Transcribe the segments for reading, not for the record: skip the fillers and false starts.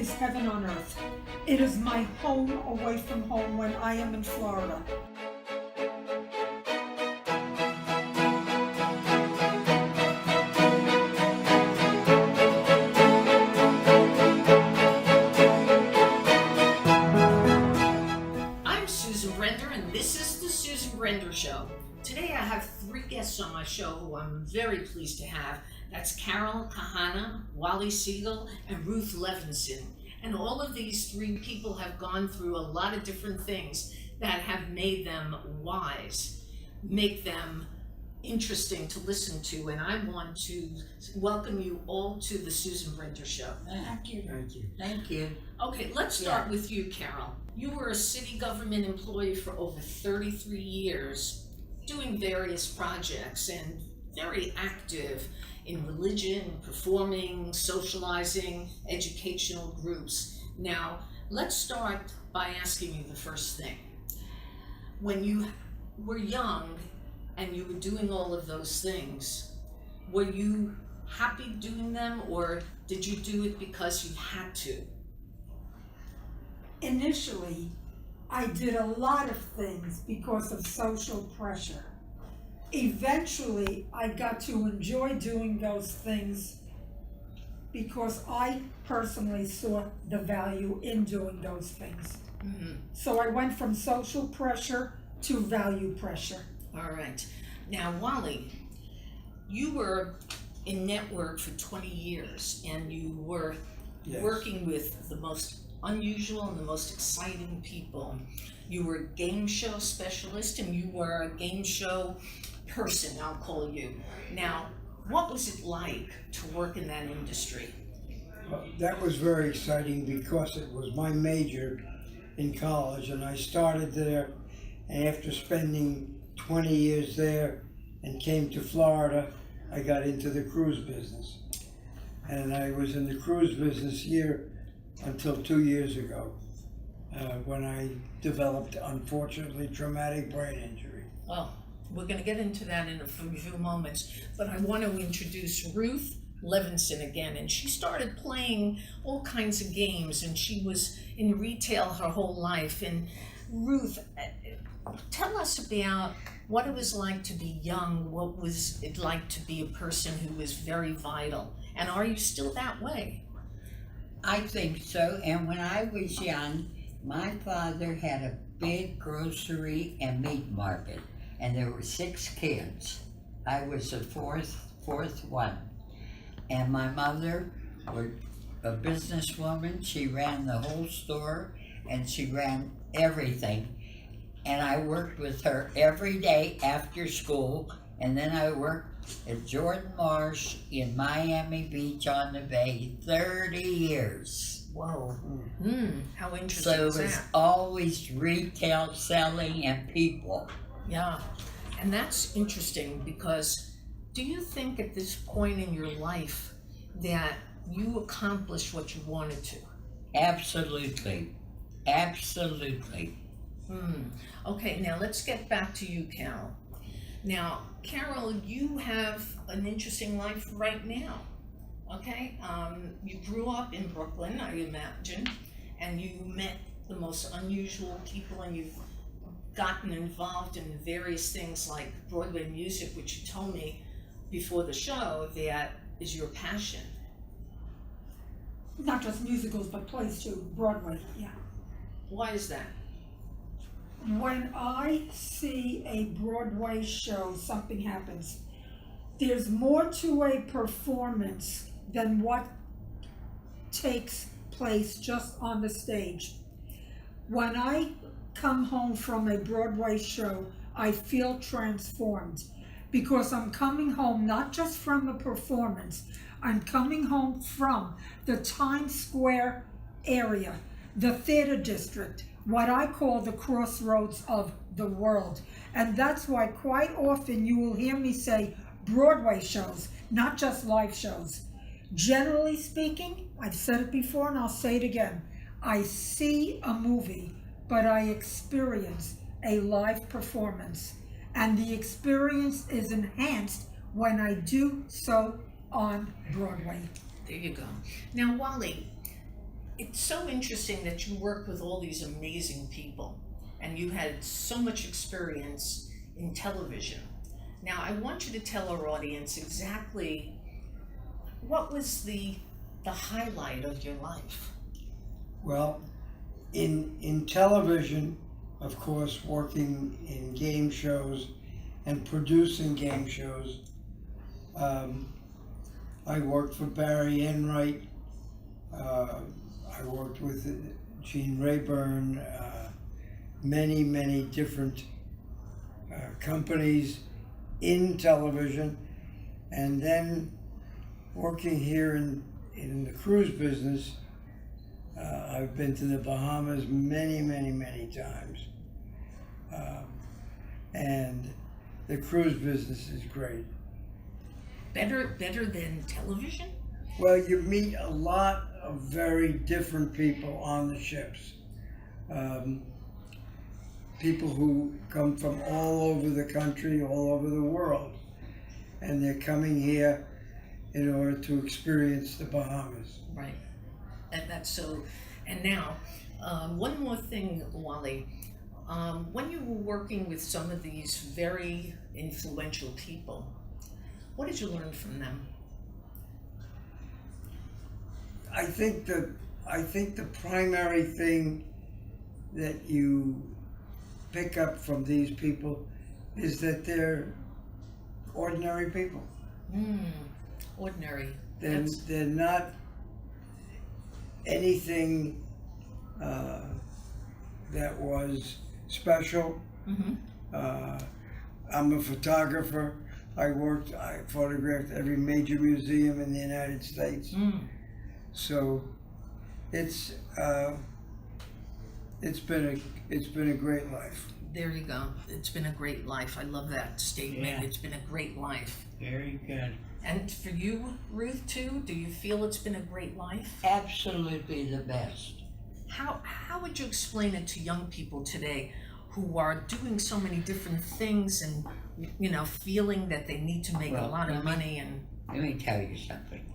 is heaven on earth. It is my home away from home when I am in Florida. I'm Susan Brender, and this is the Susan Brender Show. Today I have three guests on my show who I'm very pleased to have. That's Carol Kahana, Wally Siegel, and Ruth Levinson. And all of these three people have gone through a lot of different things that have made them wise, make them interesting to listen to. And I want to welcome you all to the Susan Brender Show. Thank you. Thank you. Thank you. Okay, let's start with you, Carol. You were a city government employee for over 33 years, doing various projects and very active in religion, performing, socializing, educational groups. Now, let's start by asking you the first thing. When you were young and you were doing all of those things, were you happy doing them, or did you do it because you had to? Initially, I did a lot of things because of social pressure. Eventually, I got to enjoy doing those things because I personally saw the value in doing those things. Mm-hmm. So I went from social pressure to value pressure. All right. Now, Wally, you were in network for 20 years, and you were working with the most unusual and the most exciting people. You were a game show specialist, and you were a game show person, I'll call you. Now, what was it like to work in that industry? That was very exciting because it was my major in college, and I started there, and after spending 20 years there and came to Florida, I got into the cruise business. And I was in the cruise business here until 2 years ago, when I developed, unfortunately, traumatic brain injury. Well, we're going to get into that in a few moments, but I want to introduce Ruth Levinson again. And she started playing all kinds of games, and she was in retail her whole life. And Ruth, tell us about what it was like to be young. What was it like to be a person who was very vital? And are you still that way? I think so. And when I was young, my father had a big grocery and meat market, and there were 6 kids. I was the fourth one. And my mother was a businesswoman. She ran the whole store, and she ran everything. And I worked with her every day after school, and then I worked at Jordan Marsh in Miami Beach on the Bay 30 years. Whoa. How interesting So it is was that? always retail selling and people. Yeah, and that's interesting because do you think at this point in your life that you accomplished what you wanted to? Absolutely. Absolutely. Okay, now let's get back to you, Carol. Now, Carol, you have an interesting life right now, okay? You grew up in Brooklyn, I imagine, and you met the most unusual people, and you've gotten involved in various things like Broadway music, which you told me before the show that is your passion. Not just musicals, but plays too. Broadway, yeah. Why is that? When I see a Broadway show, something happens. There's more to a performance than what takes place just on the stage. When I come home from a Broadway show, I feel transformed because I'm coming home not just from a performance, I'm coming home from the Times Square area, the theater district, what I call the crossroads of the world. And that's why quite often you will hear me say Broadway shows, not just live shows. Generally speaking, I've said it before and I'll say it again, I see a movie, but I experience a live performance. And the experience is enhanced when I do so on Broadway. There you go. Now, Wally, it's so interesting that you work with all these amazing people and you had so much experience in television. Now, I want you to tell our audience exactly what was the highlight of your life. Well, in television, of course, working in game shows and producing game shows, I worked for Barry Enright. I worked with Gene Rayburn, many different companies in television, and then working here in the cruise business. I've been to the Bahamas many times, and the cruise business is great. Better than television? Well, you meet a lot of very different people on the ships. People who come from all over the country, all over the world, and they're coming here in order to experience the Bahamas. Right. And that's so. And now, one more thing, Wally. When you were working with some of these very influential people, what did you learn from them? I think the primary thing that you pick up from these people is that they're ordinary people. Ordinary. They're not anything that was special. I'm a photographer. I photographed every major museum in the United States. So it's been a great life. There you go. It's been a great life. I love that statement. Yeah. It's been a great life. Very good. And for you, Ruth, too, do you feel it's been a great life? Absolutely the best. How would you explain it to young people today who are doing so many different things and, you know, feeling that they need to make a Well, lot of money and... Let me tell you something.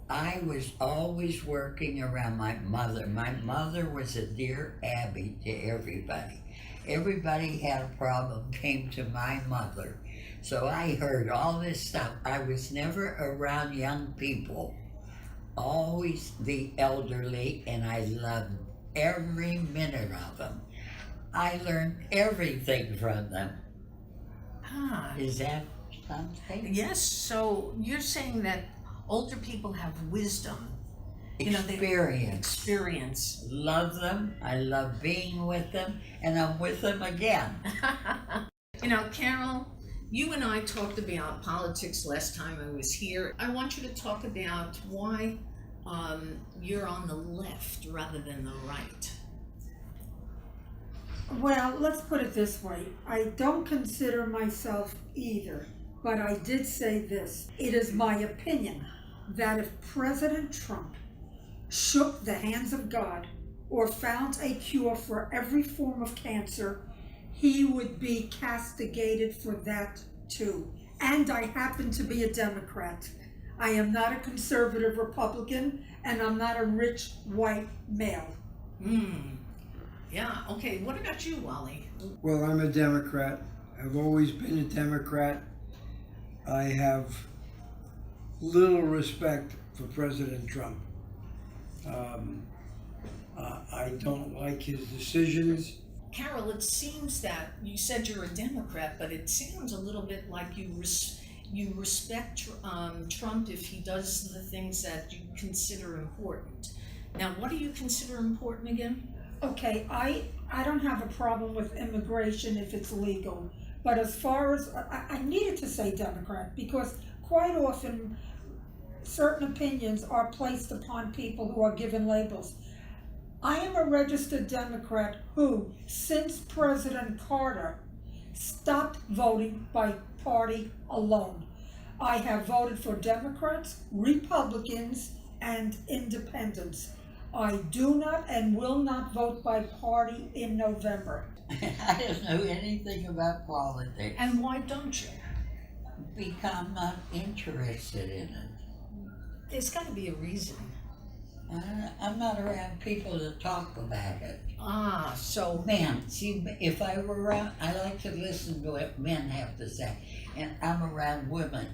I was always working around my mother. My mother was a dear Abby to everybody. Everybody had a problem, came to my mother. So I heard all this stuff. I was never around young people, always the elderly, and I loved every minute of them. I learned everything from them. Is that something? Yes, so you're saying that older people have wisdom. You know, experience. Love them. I love being with them, and I'm with them again. You know, Carol, you and I talked about politics last time I was here. I want you to talk about why you're on the left rather than the right. Well, let's put it this way. I don't consider myself either, but I did say this. It is my opinion that if President Trump shook the hands of God or found a cure for every form of cancer, he would be castigated for that too. And I happen to be a Democrat. I am not a conservative Republican, and I'm not a rich white male. Yeah, okay, what about you, Wally? Well, I'm a Democrat. I've always been a Democrat. I have little respect for President Trump. I don't like his decisions. Carol, it seems that you said you're a Democrat, but it sounds a little bit like you respect Trump if he does the things that you consider important. Now, what do you consider important again? Okay, I don't have a problem with immigration if it's legal, but as far as, I needed to say Democrat because quite often certain opinions are placed upon people who are given labels. I am a registered Democrat who, since President Carter, stopped voting by party alone. I have voted for Democrats, Republicans, and independents. I do not and will not vote by party in November. I don't know anything about politics. And why don't you? Because I'm not interested in it. There's got to be a reason. I'm not around people to talk about it. Ah, so Man, see, if I were around, I like to listen to what men have to say. And I'm around women.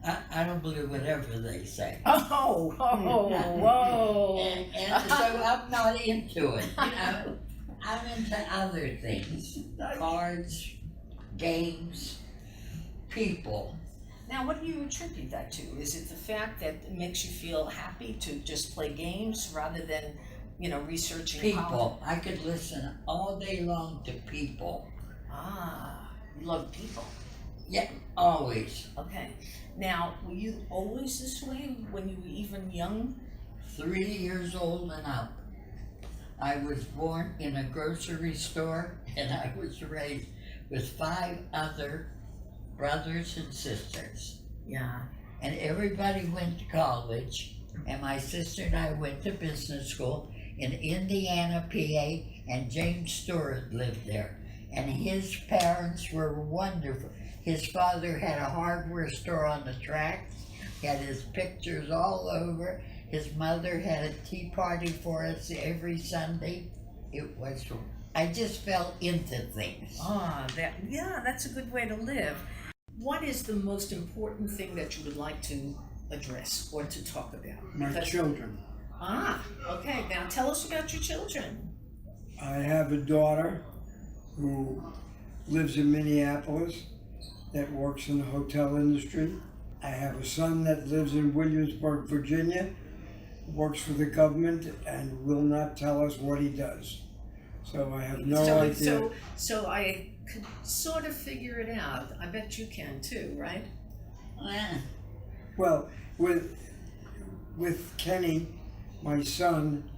I don't believe whatever they say. oh, whoa. And so I'm not into it. You know, I'm into other things. Cards, games, people. Now, what do you attribute that to? Is it the fact that it makes you feel happy to just play games rather than, researching People. I could listen all day long to people. Ah, you love people. Yeah, always. Okay. Now, were you always this way when you were even young? 3 years old and up. I was born in a grocery store, and I was raised with 5 other brothers and sisters. Yeah. And everybody went to college, and my sister and I went to business school in Indiana, PA, and James Stewart lived there. And his parents were wonderful. His father had a hardware store on the tracks. He had his pictures all over. His mother had a tea party for us every Sunday. I just fell into things. Ah, that's a good way to live. What is the most important thing that you would like to address or to talk about? My children. Ah, okay. Now tell us about your children. I have a daughter who lives in Minneapolis that works in the hotel industry. I have a son that lives in Williamsburg, Virginia, works for the government and will not tell us what he does. So I have no idea. So I could sort of figure it out. I bet you can too, right? Well, with Kenny, my son,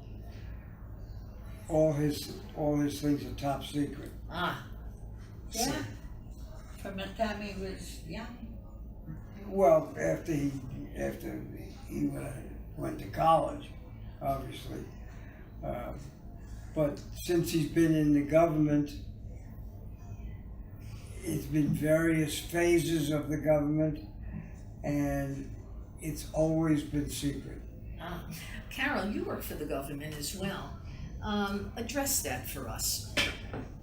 all his things are top secret. Ah. Yeah. From the time he was young. Well, after he went to college, obviously. But since he's been in the government, it's been various phases of the government, and it's always been secret. Carol, you work for the government as well. Address that for us.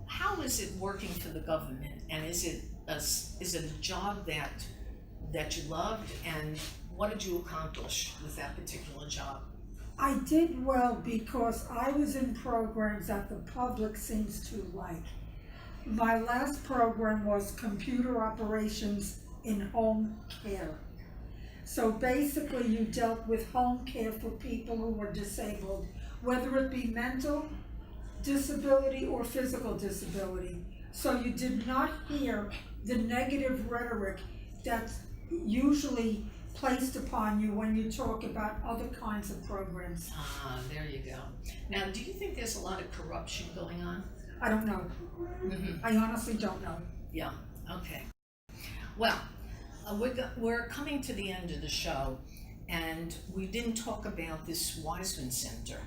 How is it working for the government, and is it a job that you loved, and what did you accomplish with that particular job? I did well because I was in programs that the public seems to like. My last program was computer operations in home care. So basically you dealt with home care for people who were disabled, whether it be mental disability or physical disability. So you did not hear the negative rhetoric that's usually placed upon you when you talk about other kinds of programs. Ah, there you go. Now, do you think there's a lot of corruption going on? I don't know. Mm-hmm. I honestly don't know. Yeah, okay. Well, we're coming to the end of the show, and we didn't talk about this Wiseman Center.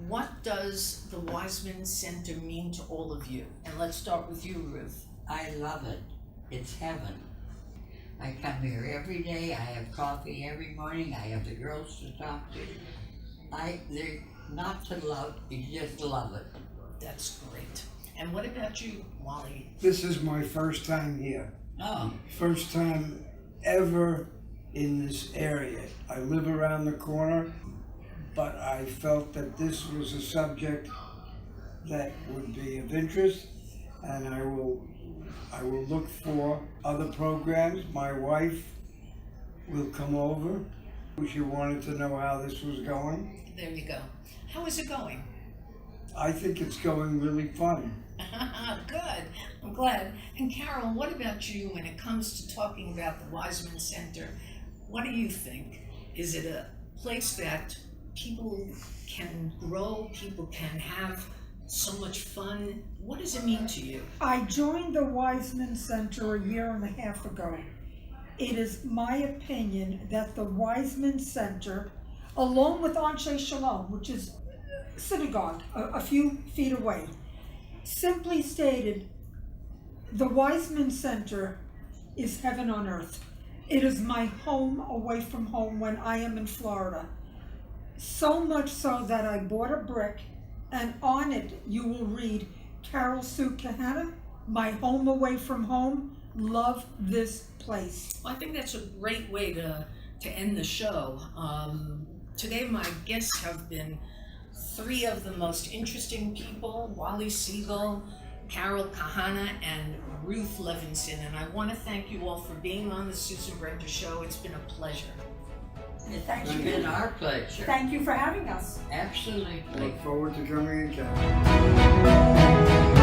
What does the Wiseman Center mean to all of you? And let's start with you, Ruth. I love it. It's heaven. I come here every day. I have coffee every morning. I have the girls to talk to. They're not to love, you just love it. That's great. And what about you, Wally? This is my first time here. Oh, First time ever in this area. I live around the corner, but I felt that this was a subject that would be of interest, and I will look for other programs. My wife will come over. She wanted to know how this was going. There you go. How is it going? I think it's going really fun. Good. I'm glad. And Carol, what about you when it comes to talking about the Wiseman Center? What do you think? Is it a place that people can grow, people can have so much fun? What does it mean to you? I joined the Wiseman Center a year and a half ago. It is my opinion that the Wiseman Center, along with Anshe Shalom, which is synagogue a few feet away, simply stated, the Wiseman Center is heaven on earth. It is my home away from home when I am in Florida. So much so that I bought a brick, and on it you will read, Carol Sue Kahana, my home away from home, love this place. Well, I think that's a great way to end the show. Today my guests have been three of the most interesting people, Wally Siegel, Carol Kahana, and Ruth Levinson, and I want to thank you all for being on the Susan Brender Show. It's been a pleasure. Thank It's you. been our pleasure. Thank you for having us. Absolutely. Look forward to coming again.